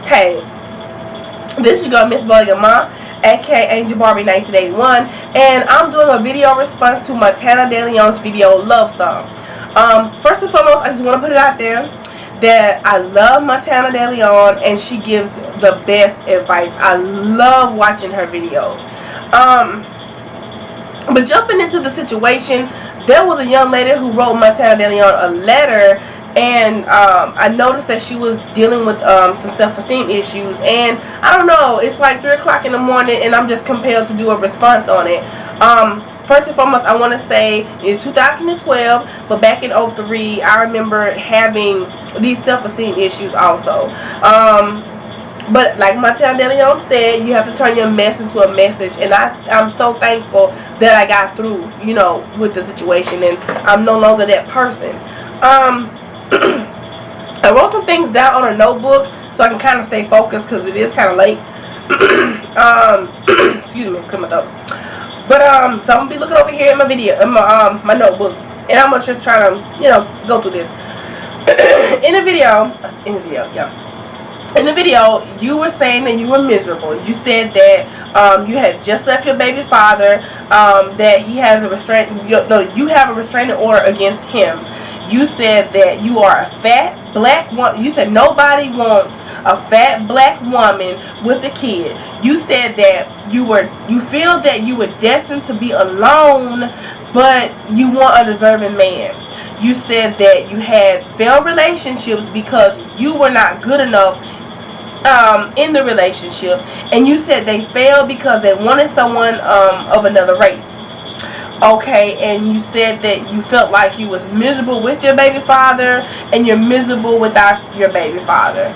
Hey, this is your girl, Miss Bullion Ma, aka Angel Barbie 1981, and I'm doing a video response to Montana De Leon's video, Love Song. First and foremost, I just want to put it out there that I love Montana De Leon, and she gives the best advice. I love watching her videos. But jumping into the situation, there was a young lady who wrote Montana De Leon a letter, and I noticed that she was dealing with some self-esteem issues, and I don't know, it's like 3 o'clock in the morning, and I'm just compelled to do a response on it. First and foremost, I want to say it's 2012, but back in 2003, I remember having these self-esteem issues also. But like Montana De Leon said, you have to turn your mess into a message, and I'm so thankful that I got through, you know, with the situation, and I'm no longer that person. I wrote some things down on a notebook so I can kind of stay focused because it is kind of late. Excuse me, clear my throat. But so I'm gonna be looking over here in my video, in my notebook, and I'm gonna just try to, you know, go through this. In the video, you were saying that you were miserable. You said that you had just left your baby's father, that he has a you have a restraining order against him. You said that you are a fat black woman. You said nobody wants a fat black woman with a kid. You said that you feel that you were destined to be alone, but you want a deserving man. You said that you had failed relationships because you were not good enough in the relationship, and you said they failed because they wanted someone of another race. Okay, and you said that you felt like you was miserable with your baby father, and you're miserable without your baby father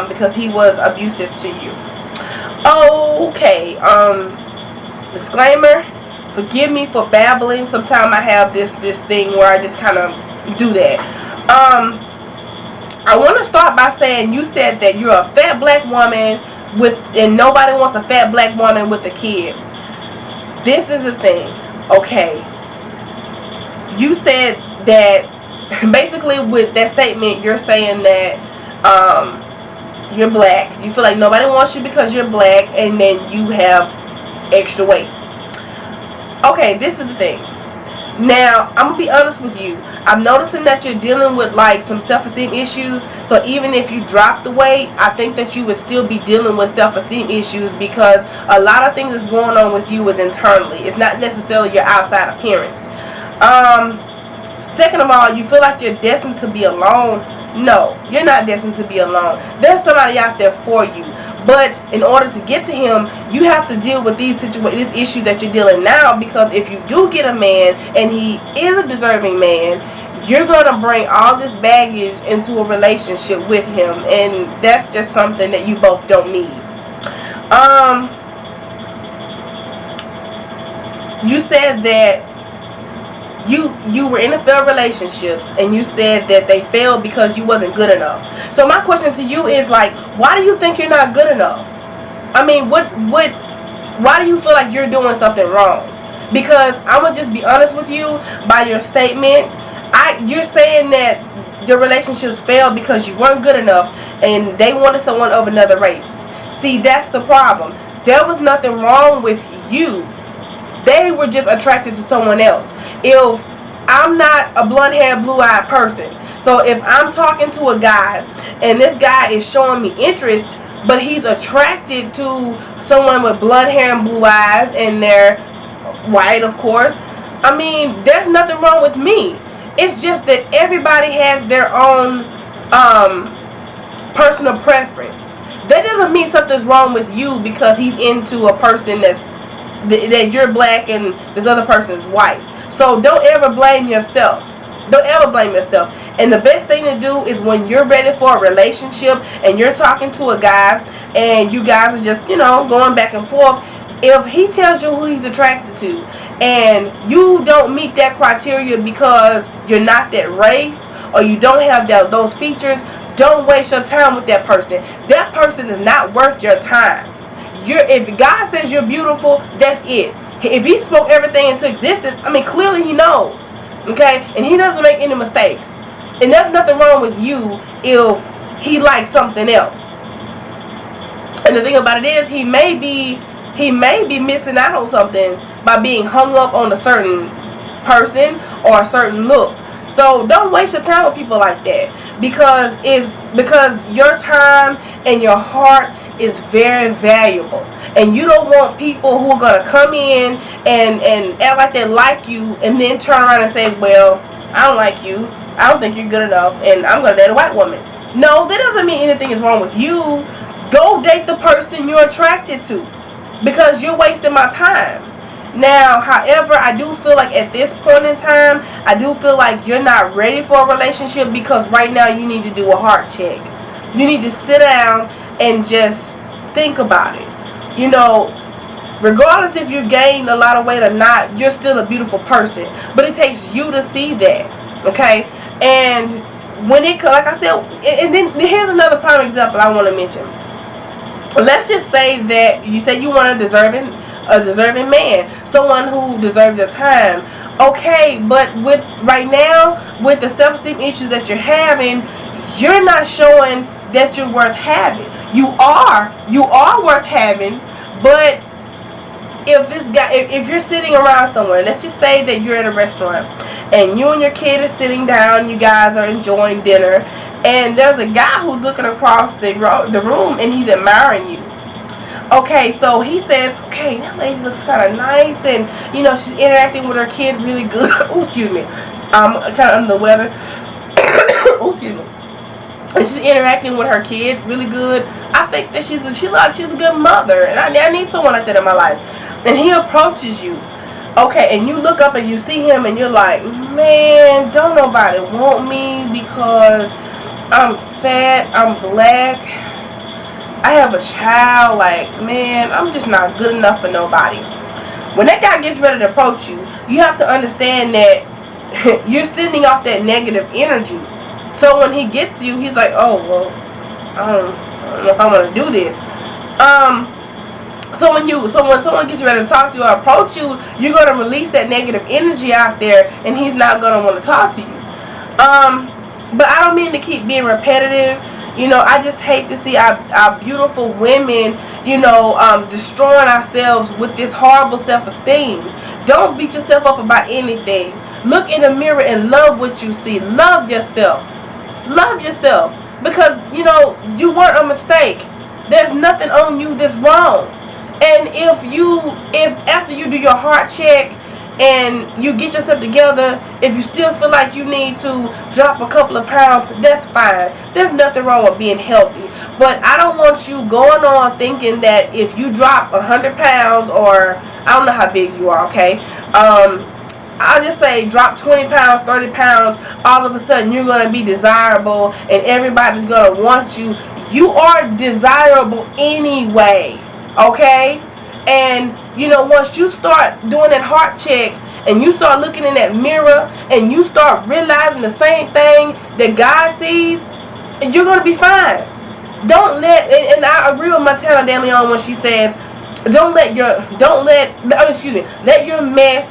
because he was abusive to you. Okay, disclaimer, forgive me for babbling. Sometimes I have this thing where I just kind of do that. I want to start by saying you said that you're a fat black woman and nobody wants a fat black woman with a kid. This is the thing, okay? You said that basically with that statement, you're saying that you're black. You feel like nobody wants you because you're black, and then you have extra weight. Okay, this is the thing. Now, I'm going to be honest with you. I'm noticing that you're dealing with like some self-esteem issues. So even if you drop the weight, I think that you would still be dealing with self-esteem issues because a lot of things that's going on with you is internally. It's not necessarily your outside appearance. Second of all, you feel like you're destined to be alone. No, you're not destined to be alone. There's somebody out there for you. But in order to get to him, you have to deal with this issue that you're dealing now, because if you do get a man and he is a deserving man, you're going to bring all this baggage into a relationship with him, and that's just something that you both don't need. You said that you were in a failed relationships, and you said that they failed because you wasn't good enough. So my question to you is, like, why do you think you're not good enough? I mean, why do you feel like you're doing something wrong? Because I'm gonna just be honest with you, by your statement, you're saying that your relationships failed because you weren't good enough and they wanted someone of another race. See, that's the problem. There was nothing wrong with you. They were just attracted to someone else. If I'm not a blonde-haired, blue-eyed person, so if I'm talking to a guy and this guy is showing me interest, but he's attracted to someone with blonde hair and blue eyes, and they're white, of course, I mean, there's nothing wrong with me. It's just that everybody has their own personal preference. That doesn't mean something's wrong with you because he's into a person that you're black and this other person's white. So don't ever blame yourself. Don't ever blame yourself. And the best thing to do is when you're ready for a relationship and you're talking to a guy and you guys are just, you know, going back and forth, if he tells you who he's attracted to and you don't meet that criteria because you're not that race or you don't have those features, don't waste your time with that person. That person is not worth your time. If God says you're beautiful, that's it. If he spoke everything into existence, I mean, clearly he knows. Okay? And he doesn't make any mistakes. And there's nothing wrong with you if he likes something else. And the thing about it is, he may be missing out on something by being hung up on a certain person or a certain look. So don't waste your time with people like that, because your time and your heart is very valuable, and you don't want people who are gonna come in and act like they like you, and then turn around and say, well, I don't like you, I don't think you're good enough, and I'm gonna date a white woman. No, that doesn't mean anything is wrong with you. Go date the person you're attracted to, because you're wasting my time. Now, however, I do feel like at this point in time, I do feel like you're not ready for a relationship, because right now you need to do a heart check. You need to sit down and just think about it. You know, regardless if you gained a lot of weight or not, you're still a beautiful person. But it takes you to see that, okay? And when it, like I said, and then here's another prime example I want to mention. Let's just say that you say you want a deserving man, someone who deserves your time. Okay, but with right now, with the self-esteem issues that you're having, you're not showing that you're worth having. You are worth having, but if you're sitting around somewhere, let's just say that you're at a restaurant and you and your kid is sitting down, you guys are enjoying dinner, and there's a guy who's looking across the room and he's admiring you. Okay, so he says, okay, that lady looks kind of nice, and you know, she's interacting with her kid really good. Oh, excuse me, I'm kind of under the weather. Oh, excuse me. And she's interacting with her kid really good. I think that she's a good mother, and I need someone like that in my life. And he approaches you, okay, and you look up and you see him, and you're like, man, don't nobody want me because I'm fat, I'm black, I have a child. Like, man, I'm just not good enough for nobody. When that guy gets ready to approach you, you have to understand that you're sending off that negative energy. So when he gets to you, he's like, oh, well, I don't know if I want to do this. So when someone gets ready to talk to you or approach you, you're going to release that negative energy out there, and he's not going to want to talk to you. But I don't mean to keep being repetitive. You know, I just hate to see our beautiful women, you know, destroying ourselves with this horrible self-esteem. Don't beat yourself up about anything. Look in the mirror and love what you see. Love yourself. Love yourself. Because, you know, you weren't a mistake. There's nothing on you that's wrong. And if after you do your heart check and you get yourself together, if you still feel like you need to drop a couple of pounds, that's fine. There's nothing wrong with being healthy. But I don't want you going on thinking that if you drop 100 pounds, or I don't know how big you are, okay? I'll just say drop 20 pounds, 30 pounds, all of a sudden you're going to be desirable and everybody's going to want you. You are desirable anyway, okay? And, you know, once you start doing that heart check and you start looking in that mirror and you start realizing the same thing that God sees, you're going to be fine. Don't let, and I agree with Matana De Leon when she says, let your mess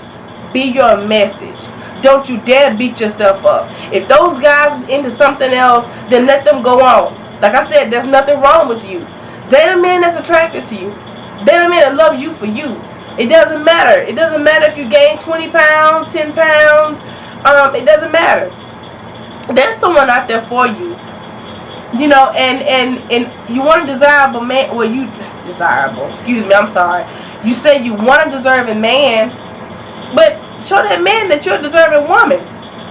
be your message. Don't you dare beat yourself up. If those guys is into something else, then let them go on. Like I said, there's nothing wrong with you. Date a man that's attracted to you. Date a man that loves you for you. It doesn't matter. It doesn't matter if you gain 20 pounds, 10 pounds. It doesn't matter. There's someone out there for you. You know, and you want a desirable man. Well, excuse me, I'm sorry. You say you want a deserving man, but show that man that you're a deserving woman.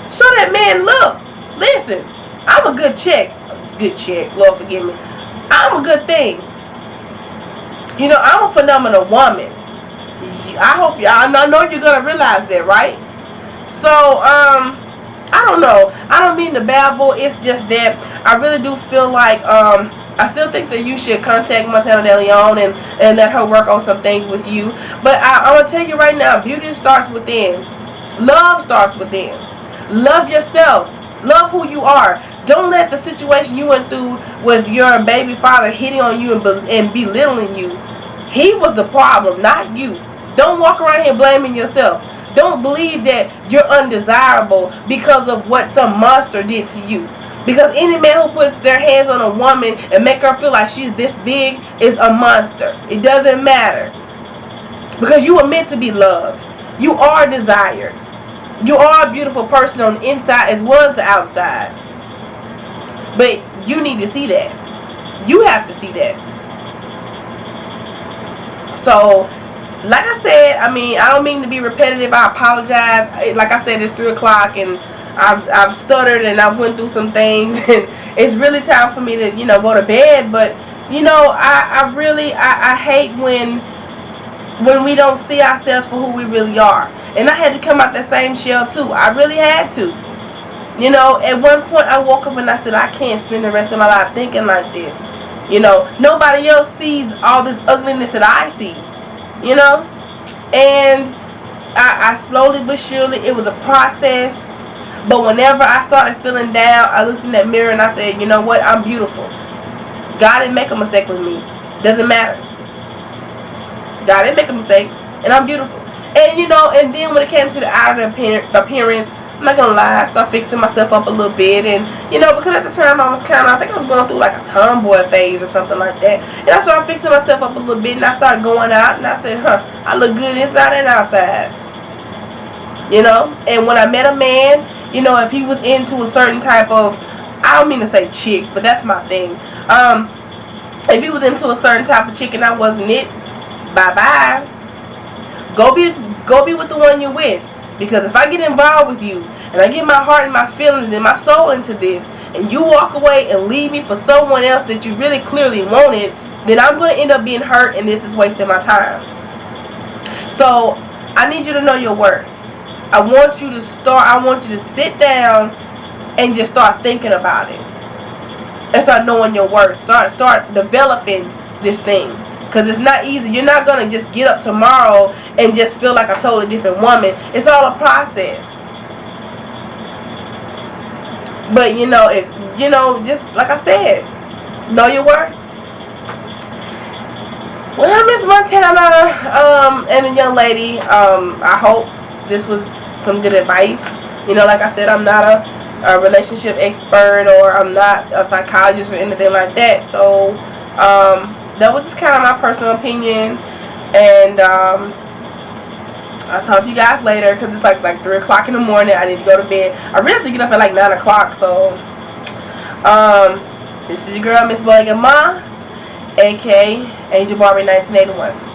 Show that man, look, listen, I'm a good chick. Lord forgive me. I'm a good thing. You know, I'm a phenomenal woman. I know you're going to realize that, right? So, I don't know. I don't mean to babble. It's just that I really do feel like, I still think that you should contact Matana De Leon and let her work on some things with you. But I'm going to tell you right now, beauty starts within. Love starts within. Love yourself. Love who you are. Don't let the situation you went through with your baby father hitting on you and belittling you. He was the problem, not you. Don't walk around here blaming yourself. Don't believe that you're undesirable because of what some monster did to you. Because any man who puts their hands on a woman and make her feel like she's this big is a monster. It doesn't matter. Because you are meant to be loved. You are desired. You are a beautiful person on the inside as well as the outside. But you need to see that. You have to see that. So, like I said, I mean, I don't mean to be repetitive. I apologize. Like I said, it's 3 o'clock and I've stuttered and I went through some things. And it's really time for me to, go to bed. But, I hate when we don't see ourselves for who we really are. And I had to come out that same shell too. I really had to. At one point I woke up and I said, I can't spend the rest of my life thinking like this. Nobody else sees all this ugliness that I see. And I slowly but surely, it was a process. But whenever I started feeling down, I looked in that mirror and I said, you know what, I'm beautiful. God didn't make a mistake with me. Doesn't matter. God didn't make a mistake, and I'm beautiful. And and then when it came to the outer appearance, I'm not gonna lie, I started fixing myself up a little bit, and because at the time I think I was going through like a tomboy phase or something like that, and I started fixing myself up a little bit, and I started going out, and I said, I look good inside and outside. And when I met a man, if he was into a certain type of, I don't mean to say chick, but that's my thing. If he was into a certain type of chick and I wasn't it, bye-bye. Go be with the one you're with. Because if I get involved with you, and I get my heart and my feelings and my soul into this, and you walk away and leave me for someone else that you really clearly wanted, then I'm going to end up being hurt, and this is wasting my time. So, I need you to know your worth. I want you to sit down and just start thinking about it. And start knowing your worth. Start developing this thing. Because it's not easy. You're not going to just get up tomorrow and just feel like a totally different woman. It's all a process. But, just like I said, know your worth. Well, Miss Montana and the young lady, I hope this was some good advice. Like I said, I'm not a relationship expert, or I'm not a psychologist or anything like that. So, that was just kind of my personal opinion, and I'll talk to you guys later, because it's like 3 o'clock in the morning. I need to go to bed. I really have to get up at like 9 o'clock, so this is your girl, Miss Boyga Ma, aka Angel Barbie 1981.